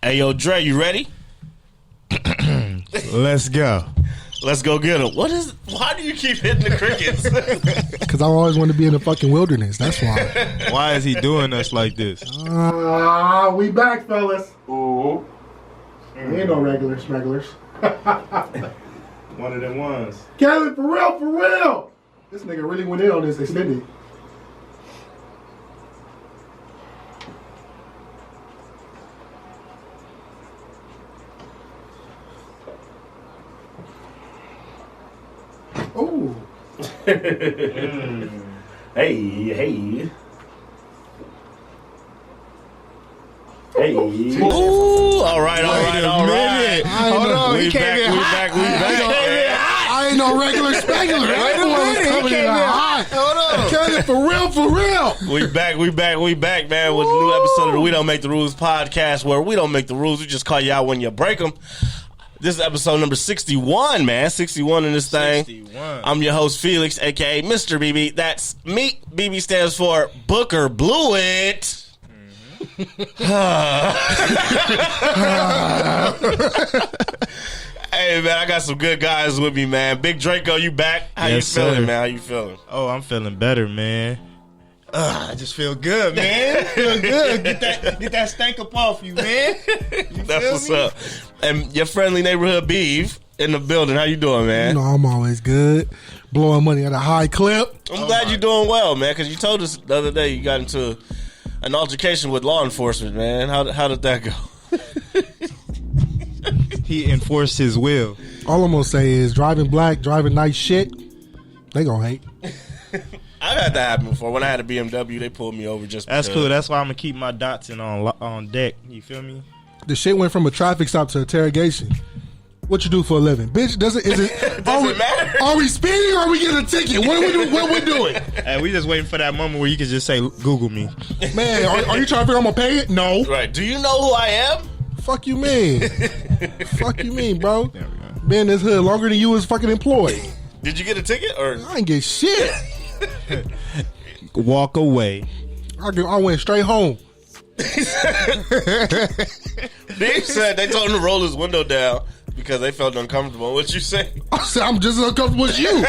Hey, yo, Dre, you ready? Let's go. Let's go get him. Why do you keep hitting the crickets? Because I always want to be in the fucking wilderness. That's why. Why is he doing us like this? We back, fellas. Ooh. We ain't no regular smugglers. One of them ones. Kevin, for real. This nigga really went in on this extended. Ooh. Hey. Hey. Ooh, all right. Hold on, We back. I ain't no regular specular. Wait a minute, he came in hot. Hold on. Kevin, for real. We back, man, with a new episode of the We Don't Make the Rules podcast, where we don't make the rules, we just call you out when you break them. This is episode number 61, man. 61 in this thing. 61. I'm your host, Felix, a.k.a. Mr. BB. That's me. BB stands for Booker Blewett. Hey, man, I got some good guys with me, man. Big Draco, you back? How Yes, you feeling, sir. man? How you feeling? Oh, I'm feeling better, man. I just feel good, man. Feel good. Get that stank up off you, man. You That's feel what's me? up. And your friendly neighborhood Beav in the building. How you doing, man? You know I'm always good. Blowing money at a high clip. I'm glad you're doing well, man, because you told us the other day you got into an altercation with law enforcement, man. How did that go? He enforced his will. All I'm gonna say is driving black, driving nice shit, they gonna hate. I've had that happen before. When I had a BMW, they pulled me over just That's because. cool. That's why I'm gonna keep my Datsun on deck. You feel me? The shit went from a traffic stop to interrogation. What you do for a living, bitch? Does it matter. Are we speeding or are we getting a ticket? What we doing? Hey, we just waiting for that moment where you can just say, "Google me." Man, are you trying to figure out I'm gonna pay it? No. Right. Do you know who I am? Fuck you mean? Fuck you mean, bro? There we go. Been in this hood longer than you was fucking employed. Did you get a ticket or? I ain't get shit. Walk away. I went straight home. Dave said they told him to roll his window down because they felt uncomfortable. What you say? I said I'm just as uncomfortable as you.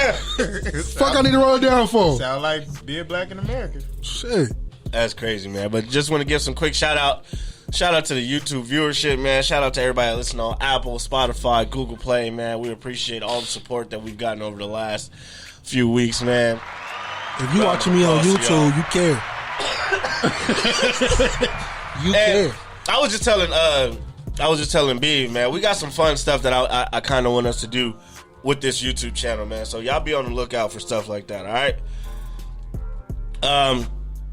Fuck, I need to roll it down for. Sound like being black in America. Shit. That's crazy, man. But just want to give some quick shout out to the YouTube viewership, man. Shout out to everybody listening on Apple, Spotify, Google Play, man. We appreciate all the support that we've gotten over the last few weeks, man. If you watching me on YouTube, you care. You care. I was just telling B, man, we got some fun stuff that I kind of want us to do with this YouTube channel, man. So y'all be on the lookout for stuff like that, all right?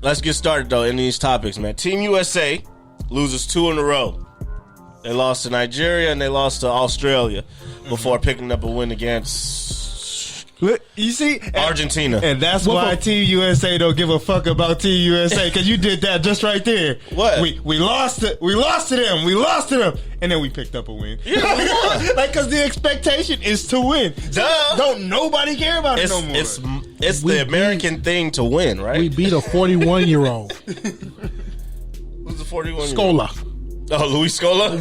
Let's get started, though, in these topics, man. Team USA loses 2 in a row. They lost to Nigeria and they lost to Australia before picking up a win against Look, you see, Argentina. and that's why Team USA don't give a fuck about Team USA, because you did that just right there. What? We lost to them, and then we picked up a win. Yeah, we won. Like, because the expectation is to win. Duh. Don't nobody care about it no more. It's the American thing to win, right? We beat a 41-year-old. Who's the 41? Scola. Oh, Luis Scola.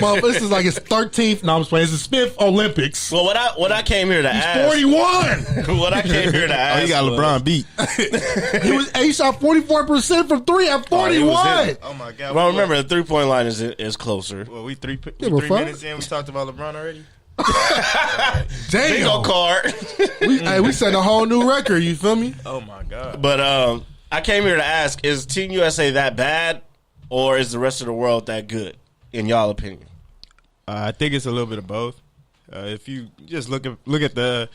Well, this is like his 13th. No, I'm just playing. It's his 5th Olympics. Well, what I came here to He's ask. 41. What I came here to ask. Oh, you got LeBron beat. He shot 44% from 3 at 41. Oh my God. Well, remember the 3-point line is closer. Well, we three fuck. minutes in. We talked about LeBron already. Bingo Damn. card. We set a whole new record. You feel me? Oh my God. But I came here to ask: is Team USA that bad, or is the rest of the world that good, in y'all opinion? I think it's a little bit of both. If you just look at the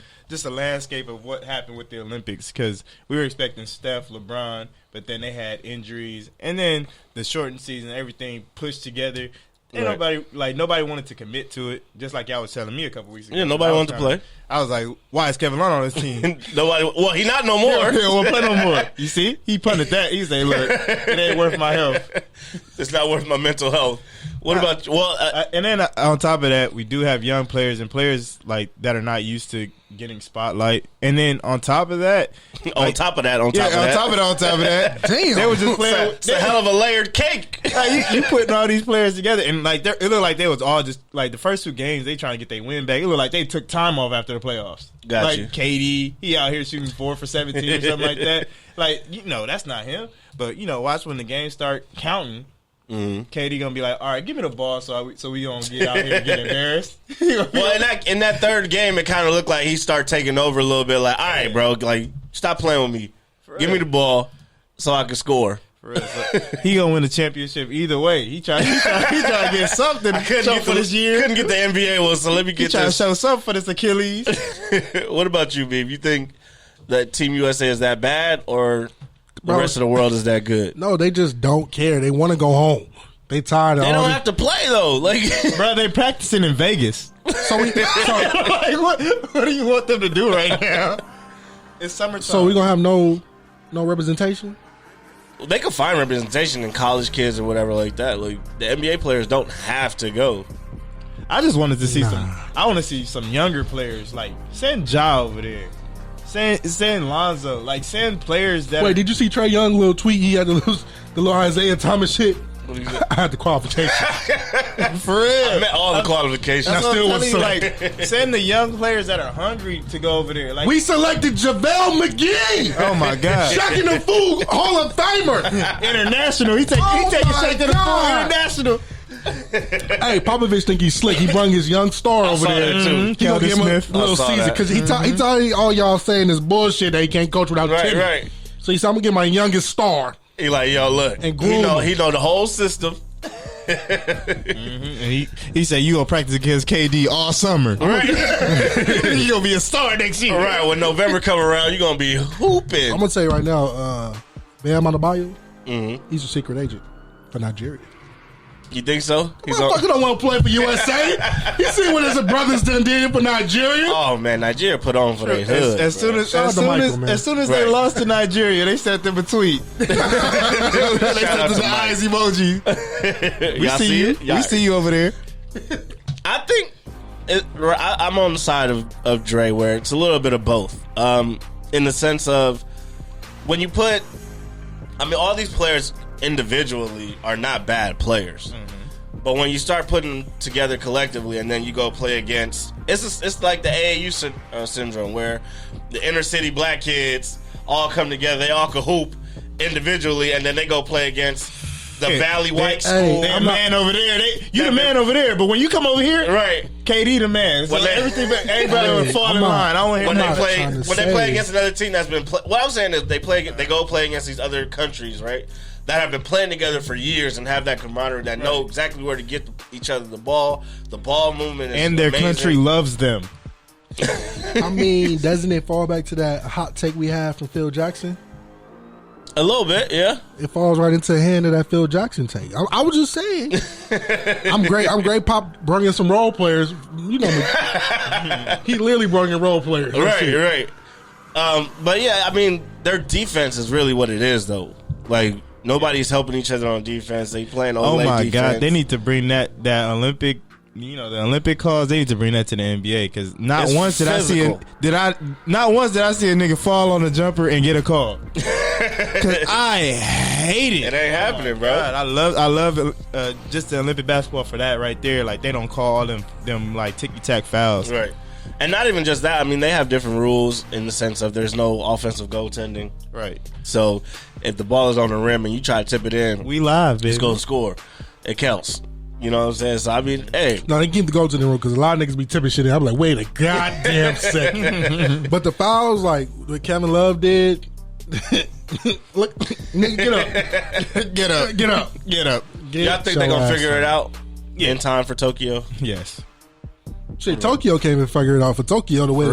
landscape of what happened with the Olympics, because we were expecting Steph, LeBron, but then they had injuries, and then the shortened season, everything pushed together. And Right. nobody wanted to commit to it. Just like y'all was telling me a couple weeks ago. Yeah, nobody wanted to play. I was like, why is Kevin Love on this team? Nobody. Well, he not no more. Yeah, won't play no more. You see, he punted that. He said, "Look, it ain't worth my health." It's not worth my mental health. What about and then on top of that, we do have young players and players like that are not used to getting spotlight. And then on top of that, on top of that, damn, they were just playing. It's a hell of a layered cake. Like, you putting all these players together, and like it looked like they was all just like the first 2 games they trying to get their win back. It looked like they took time off after the playoffs. Got like you. KD, he out here shooting 4 for 17 or something like that. Like, that's not him. But watch when the games start counting. Mm-hmm. KD gonna be like, all right, give me the ball so we don't get out here and get embarrassed. Well, in that third game, it kind of looked like he started taking over a little bit. Like, all right, bro, like stop playing with me. Give me the ball so I can score. For real. So, he gonna win the championship either way. He trying to get something for this year. Couldn't get the NBA one, so let me get trying this. to show something for this Achilles. What about you, Beav? You think that Team USA is that bad, or the rest of the world is that good? No, they just don't care. They want to go home. They tired of They don't have to play though. Like, bro, they practicing in Vegas. So like, what do you want them to do right now? It's summertime. So we gonna have no representation? They can find representation in college kids or whatever like that. Like, the NBA players don't have to go. I just wanted to see I want to see some younger players. Like, send Ja over there. Send Lonzo. Like, send players that. Wait, did you see Trae Young little tweet? He had the little Isaiah Thomas shit. I had the qualifications. For real. I met all the qualifications. I still was like, send the young players that are hungry to go over there. Like, we selected JaVale McGee. Oh my God. Shocking the Fool Hall of Famer. International. He taking straight to the Fool International. Hey, Popovich think he's slick. He brung his young star over there too. He gonna give him a little season because he told all y'all saying this bullshit that he can't coach without Timmy. Right. So he said, I'm gonna get my youngest star. He like, yo, look, and he know the whole system. And he said, you gonna practice against KD all summer. Right. You gonna be a star next year. All right, when November come around, you gonna be hooping. I'm gonna tell you right now, Bam Adebayo, he's a secret agent for Nigeria. You think so? Motherfucker don't want to play for USA. You see what his brothers done did for Nigeria? Oh man, Nigeria put on for their hood. As soon as they lost to Nigeria, they sent them a tweet. They sent them the eyes emoji. We see you. We see you over there. I think I'm on the side of Dre, where it's a little bit of both. In the sense of when you put, all these players individually are not bad players, but when you start putting together collectively and then you go play against, it's like the AAU syndrome, where the inner city black kids all come together, they all can hoop individually, and then they go play against the Valley White school. They man over there. You the man over there, but when you come over here, right? KD the man. So everybody would fall in line. I don't hear when they play against another team that's been. What I'm saying is they go play against these other countries, right? That have been playing together for years and have that camaraderie, that know exactly where to get each other the ball. The ball movement is and their amazing. country loves them. Doesn't it fall back to that hot take we had from Phil Jackson? A little bit, yeah. It falls right into the hand of that Phil Jackson take. I was just saying. I'm great. Pop brought in some role players. You know me. He literally brought in role players. Right. But yeah, their defense is really what it is, though. Like, nobody's helping each other on defense. They playing all my defense. God, they need to bring that Olympic, the Olympic cause. They need to bring that to the NBA, because not once did I see a nigga fall on a jumper and get a call. Because I hate it. It ain't happening, bro. God, I love just the Olympic basketball for that right there. Like, they don't call all them like ticky-tack fouls. Right. And not even just that. They have different rules in the sense of there's no offensive goaltending. Right. So if the ball is on the rim and you try to tip it in, we live, baby. It's going to score. It counts. You know what I'm saying? So, hey. No, they keep the goaltending rule because a lot of niggas be tipping shit in. I'm like, wait a goddamn second. But the fouls, like what Kevin Love did, look, nigga, get up. Y'all think they're going to figure it out in time for Tokyo? Yes. Shit, Tokyo can't even figure it out for Tokyo to win.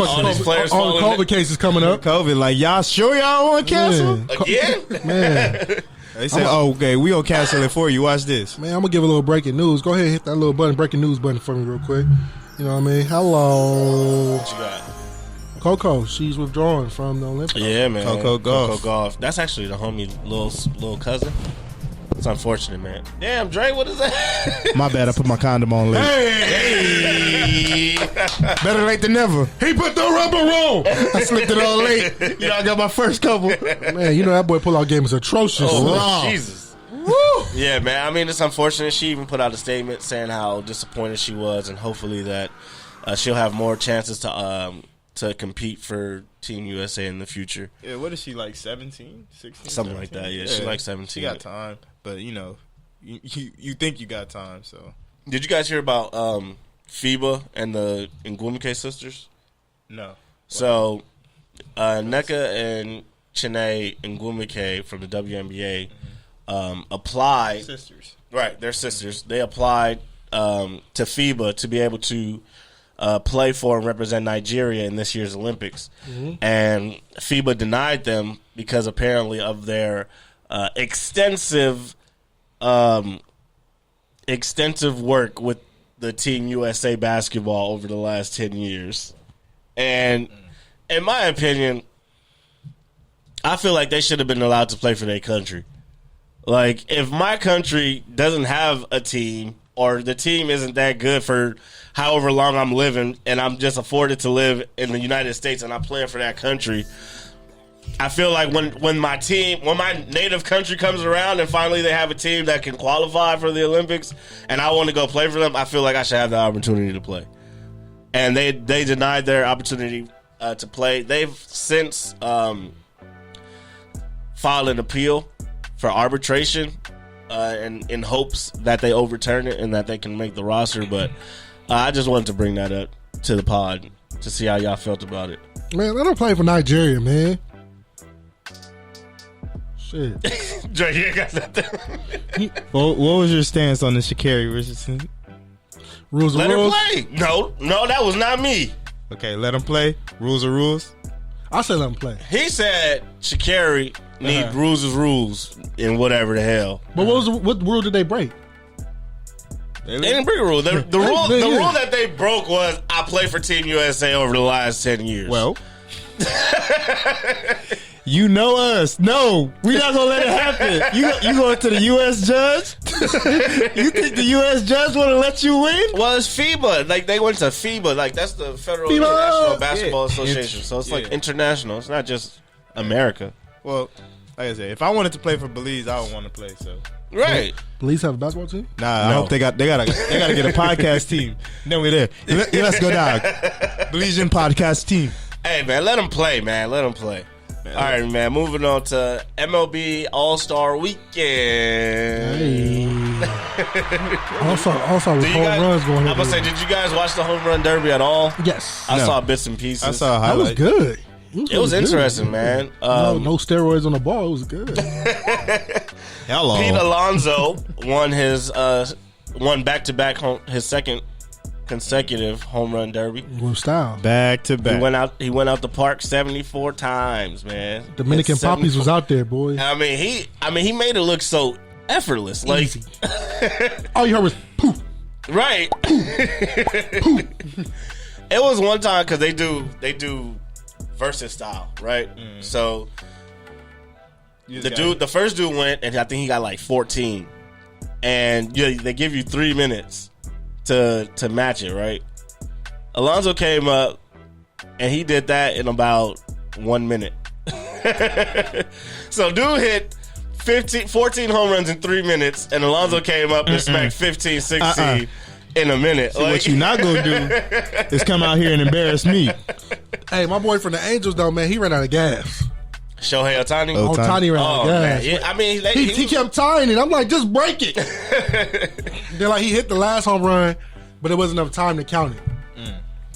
All these players, all the COVID cases coming up. COVID, like, y'all sure y'all want to cancel? Again? Man. They said, okay, we gonna cancel it for you. Watch this. Man, I'm gonna give a little breaking news. Go ahead and hit that little breaking news button for me real quick. You know what I mean? Hello. What you got? Coco, she's withdrawing from the Olympics. Yeah, man. Coco Golf. That's actually the homie little cousin. It's unfortunate, man. Damn, Dre, what is that? My bad, I put my condom on late. Hey! Better late than never. He put the rubber on. I slipped it on late. I got my first couple. Man, that boy pull-out game is atrocious. Oh, Jesus. Woo! Yeah, man. I mean, it's unfortunate. She even put out a statement saying how disappointed she was, and hopefully that she'll have more chances to compete for Team USA in the future. Yeah, what is she, like 17, 16? Something 17? like that, yeah. She's like 17. She got time, but, you think you got time, so. Did you guys hear about FIBA and the Ngwumike sisters? No. So, Nneka and Chiney Ngwumike from the WNBA applied. Sisters. Right, they're sisters. They applied to FIBA to be able to play for and represent Nigeria in this year's Olympics. Mm-hmm. And FIBA denied them because apparently of their extensive work with the Team USA basketball over the last 10 years. And in my opinion, I feel like they should have been allowed to play for their country. Like, if my country doesn't have a team or the team isn't that good for however long I'm living and I'm just afforded to live in the United States and I'm playing for that country, I feel like when my native country comes around and finally they have a team that can qualify for the Olympics and I want to go play for them, I feel like I should have the opportunity to play. And they denied their opportunity to play. They've since filed an appeal for arbitration and in hopes that they overturn it and that they can make the roster. But I just wanted to bring that up to the pod to see how y'all felt about it. Man, let them play for Nigeria, man. Shit. Dre, you got nothing. Well, what was your stance on the Sha'Carri Richardson? Rules are let rules? her play. No, that was not me. Okay, let them play. Rules are rules. I said let them play. He said Sha'Carri need rules is rules and whatever the hell. But what rule did they break? They didn't break a rule. The rule that they broke was I played for Team USA over the last 10 years. Well, you know us. No, we're not gonna let it happen. You going to the U.S. judge? You think the U.S. judge want to let you win? Well, it's FIBA. Like, they went to FIBA. Like, that's the Federal International Basketball Association. So it's like international. It's not just America. Well, like I said, if I wanted to play for Belize, I would want to play. So right. Belize have a basketball team? Nah, no. I hope they gotta get a podcast team. Then we're there. Let's go down. Belizean podcast team. Hey man, let them play, man. Let them play. Man, all right, man. Moving on to MLB All-Star Weekend. Hey. also with home runs going on. I'm gonna say, did you guys watch the home run derby at all? Yes. I saw bits and pieces. I saw That highlights. was good. It was interesting, man. No steroids on the ball. It was good. Hello. Pete Alonso won back-to-back his second consecutive home run derby. With style. Back to back. He went out the park 74 times, man. Dominican Poppies was out there, boy. I mean, he made it look so effortless. Like, easy. All you heard was poof. Right. Poof. It was one time because they do versus style, right? Mm. So the first dude went, and I think he got like 14, and they give you 3 minutes to match it, right? Alonso came up, and he did that in about 1 minute. So dude hit 14 home runs in 3 minutes, and Alonso came up and smacked 15, 16 in a minute. See, what you not gonna do is come out here and embarrass me. Hey, my boy from the Angels, though, man, he ran out of gas. Shohei Ohtani? Ohtani ran out of gas. Yeah, I mean, he kept tying it. I'm like, just break it. Then, like, he hit the last home run, but it wasn't enough time to count it.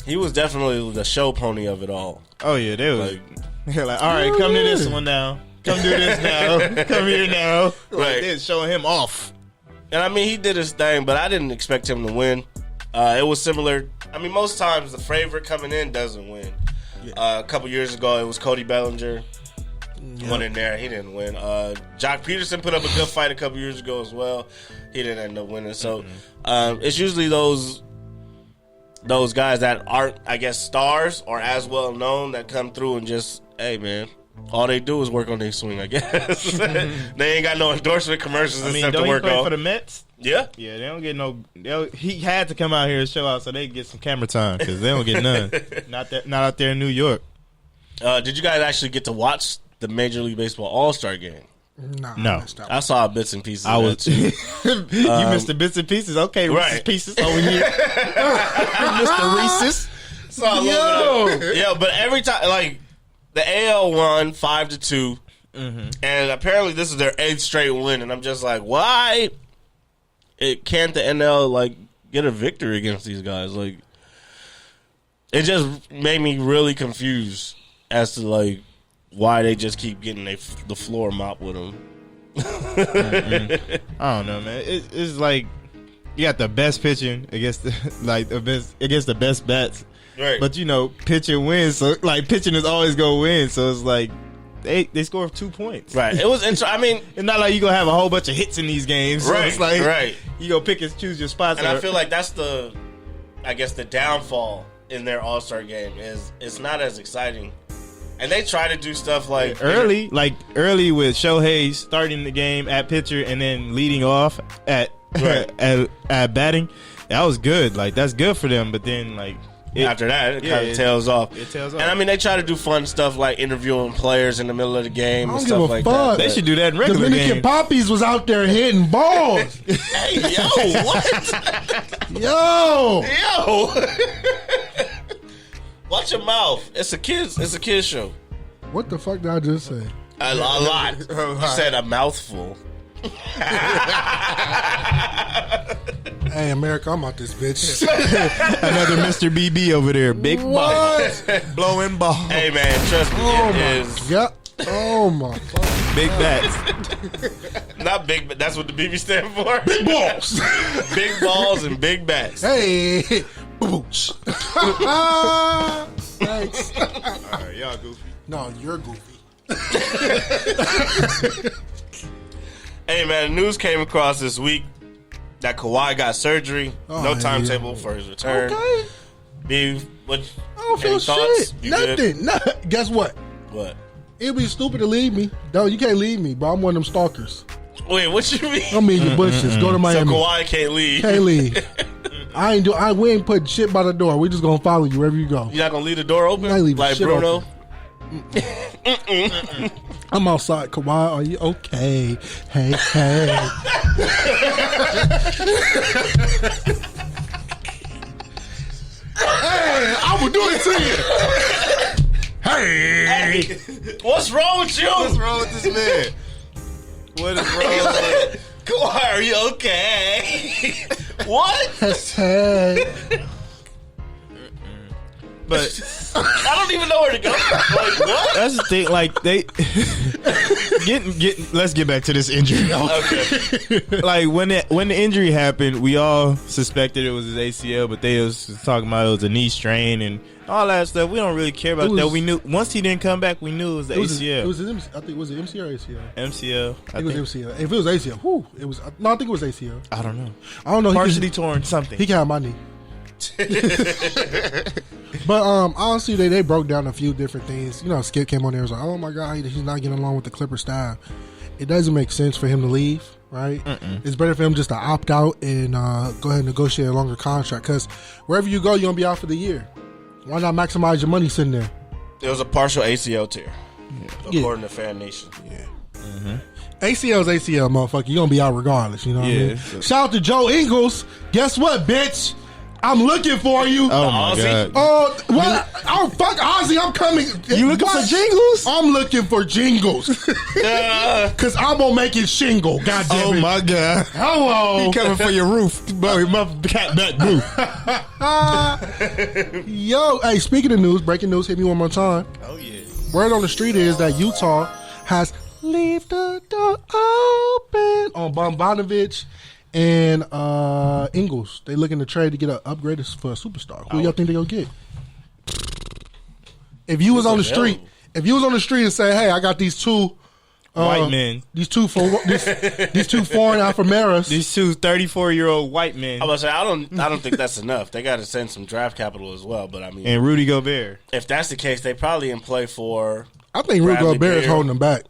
He was definitely the show pony of it all. Oh, yeah, they were like, all right, come to this one now. Come do this now. Come here now. Right. They're showing him off. And I mean, he did his thing, but I didn't expect him to win. It was similar. I mean, most times the favorite coming in doesn't win. Yeah. A couple years ago, it was Cody Bellinger. Went in there. He didn't win. Jock Peterson put up a good fight a couple years ago as well. He didn't end up winning. So it's usually those guys that aren't, I guess, stars or as well known that come through and just, hey, man, all they do is work on their swing, I guess. They ain't got no endorsement commercials except to work play on. For the Mets? Yeah. Yeah, they don't get no. He had to come out here and show out so they can get some camera time because they don't get none. Not out there in New York. Did you guys actually get to watch the Major League Baseball All-Star game? No. I saw bits and pieces. You missed the bits and pieces. Okay, Reese's Pieces over here. Mr. Reese's. Yeah, but every time, like, the AL won 5-2, and apparently this is their 8th straight win, and I'm just like, why can't the NL, like, get a victory against these guys? Like, it just made me really confused as to, like, why they just keep getting the floor mopped with them. I don't know, man. It's like you got the best pitching against the best bats. Right. But pitching wins, so like pitching is always gonna win. So it's like they score 2 points. Right. It was interesting. I mean, it's not like you gonna have a whole bunch of hits in these games. So right. It's like right. You go pick and choose your spots. And I feel like that's the downfall in their All-Star game is it's not as exciting. And they try to do stuff like early with Shohei starting the game at pitcher and then leading off at at batting. That was good. Like that's good for them. But then after that, it kind of tails off. It tails off. And I mean, they try to do fun stuff like interviewing players in the middle of the game and I don't stuff give a like fuck. that. They should do that in regular Dominican games. Poppies was out there hitting balls. Hey, yo, what? Yo. Watch your mouth. It's a kids show. What the fuck did I just say? A lot. You said a mouthful. Hey, America, I'm out this bitch. Another Mr. BB over there. Big balls. Blowing balls. Hey, man, trust me. It is. Yep. Oh, my fuck. Big bats. Not big, but that's what the BB stand for. Big balls. Big balls and big bats. Hey. Booch. Thanks. All right, y'all goofy. No, you're goofy. Hey, man, the news came across this week that Kawhi got surgery. No timetable for his return. Okay. Beav, I don't feel thoughts? shit. Nothing. Guess what? What? It'd be stupid to leave me. No, you can't leave me, bro. I'm one of them stalkers. Wait, what you mean? I'm in your bushes. Go to Miami. So Kawhi can't leave. Can't leave. We ain't putting shit by the door. We just gonna follow you wherever you go. You're not gonna leave the door open? I ain't leaving like shit Bruno? open. I'm outside. Kawhi, are you okay? Hey. Hey, I will do it to you. Hey. What's wrong with you? What's wrong with this man? What is wrong with him? Kawhi, are you okay? What? But I don't even know where to go. Like, what? that's the thing. Like they let's get back to this injury. Okay. Like when the injury happened, we all suspected it was his ACL, but they was talking about it was a knee strain and all that stuff. We don't really care about that. We knew once he didn't come back, we knew it was the ACL. I think it was it MC or ACL? MCL. I think it was MCL. If it was ACL, it was. No, I think it was ACL. I don't know. I don't know. Partially torn something. He can have my knee. But honestly, they broke down a few different things. Skip came on there and was like, "Oh my god, he's not getting along with the Clipper style." It doesn't make sense for him to leave, right? It's better for him just to opt out and go ahead and negotiate a longer contract. Because wherever you go, you're gonna be out for the year. Why not maximize your money sitting there? It was a partial ACL tear, according to Fan Nation. Yeah. ACL's ACL, motherfucker. You're gonna be out regardless. You know what I mean? Shout out to Joe Ingles. Guess what, bitch? I'm looking for you. Oh my god. Oh, what? Oh, fuck Ozzy. I'm coming. You looking for jingles? I'm looking for jingles. Because I'm going to make it shingle. God damn it. Oh my god. Hello. He coming for your roof. My cat back roof. Yo, hey, speaking of news, breaking news, hit me one more time. Oh yeah. Word on the street is that Utah has leave the door open on Bogdanovich and Ingles. They looking to trade to get an upgrade for a superstar. Who y'all think they gonna get? If you was on the street and say, "Hey, I got these two white men, these two foreign Alphameras, these two 34-year-old white men," I was say I don't think that's enough. They got to send some draft capital as well. But I mean, and Rudy Gobert. If that's the case, they probably in play for I think Rudy Gobert is holding them back.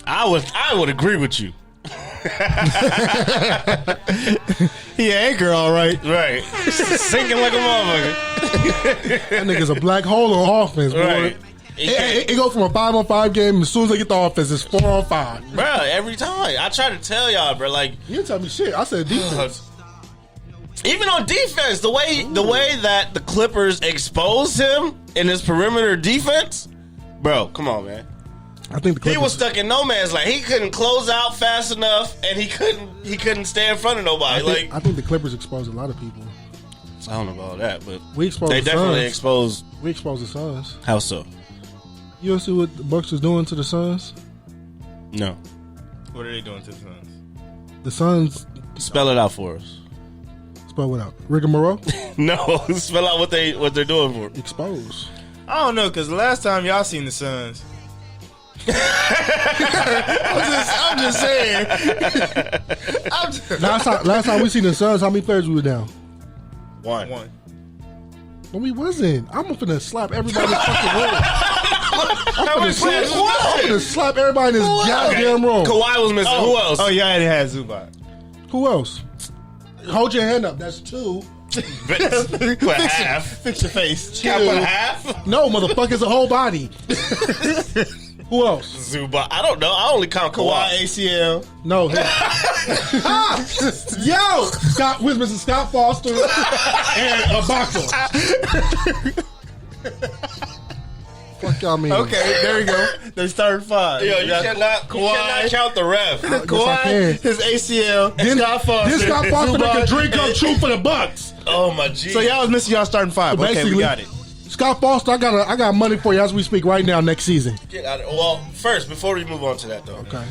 I would agree with you. He anchor, all right. Right. Sinking like a motherfucker. That nigga's a black hole on offense, boy. Right. It goes from a 5-on-5 game. As soon as they get the offense, it's 4-on-5. Bro, every time. I try to tell y'all, bro. Like, you didn't tell me shit. I said defense. Even on defense, the way that the Clippers exposed him in his perimeter defense, bro, come on, man. I think the Clippers, he was stuck in no man's land. He couldn't close out fast enough, and he couldn't stay in front of nobody. I think the Clippers exposed a lot of people. I don't know about that, but we exposed. They definitely Suns. exposed. We exposed the Suns. How so? You don't see what the Bucks was doing to the Suns? No. What are they doing to the Suns? The Suns. Spell it out for us. Spell it out. Rigmarole? No, spell out what they're doing for. Expose. I don't know, because the last time y'all seen the Suns. I'm just saying. Last time we seen the Suns, how many players we were down? One. No, we wasn't. I'm finna slap everybody in the fucking room. I'm finna slap everybody in this goddamn room. Kawhi was missing. Who else? Oh, yeah, it had Zubac. Who else? Hold your hand up. That's two. Put half. Fix your face. Can't put half? No, motherfucker, it's a whole body. Who else? Zubac. I don't know. I only count Kawhi. ACL. No. Yo! Scott Wisman and Scott Foster and Ibaka. Fuck y'all mean? Okay, there you go. They started 5. Yo, you cannot count the ref. Kawhi, his ACL, and Scott Foster. This Scott Foster make a dream come true for the Bucks. Oh my G. So y'all was missing y'all starting 5. Okay, we got it. Scott Foster, I got money for you as we speak right now next season. Get out of, well, first, before we move on to that though. Okay.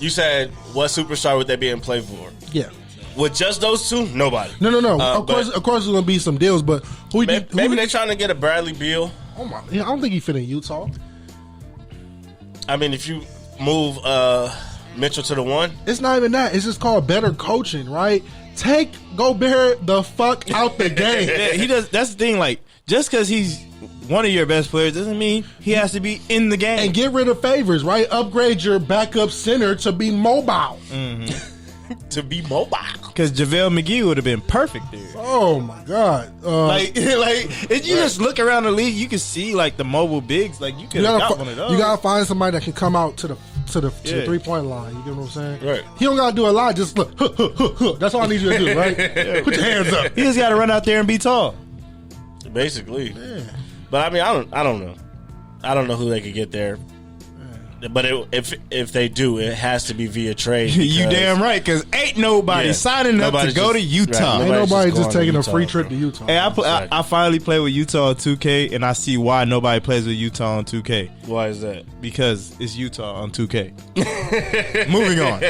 You said what superstar would they be in play for? Yeah. With just those two? Nobody. No. Of course, there's gonna be some deals, but maybe they're trying to get a Bradley Beal. Oh my! I don't think he fit in Utah. I mean, if you move Mitchell to the 1, it's not even that. It's just called better coaching, right? Take Gobert the fuck out the game. Yeah, he does. That's the thing. Like, just because he's one of your best players doesn't mean he has to be in the game. And get rid of favors, right? Upgrade your backup center to be mobile. Mm-hmm. To be mobile. Because JaVale McGee would have been perfect there. Oh my God! If you just look around the league, you can see like the mobile bigs. Like you could have got one of those. You gotta find somebody that can come out to the 3-point line. You get what I'm saying? Right. He don't gotta do a lot. Just look. That's all I need you to do, right? Put your hands up. He just gotta run out there and be tall. Basically. Yeah. But I mean, I don't know. I don't know who they could get there. But if they do, it has to be via trade. You damn right, because ain't nobody signing up to go to Utah. Ain't nobody just taking a free trip to Utah. Hey, I finally play with Utah on 2K, and I see why nobody plays with Utah on 2K. Why is that? Because it's Utah on 2K. Moving on.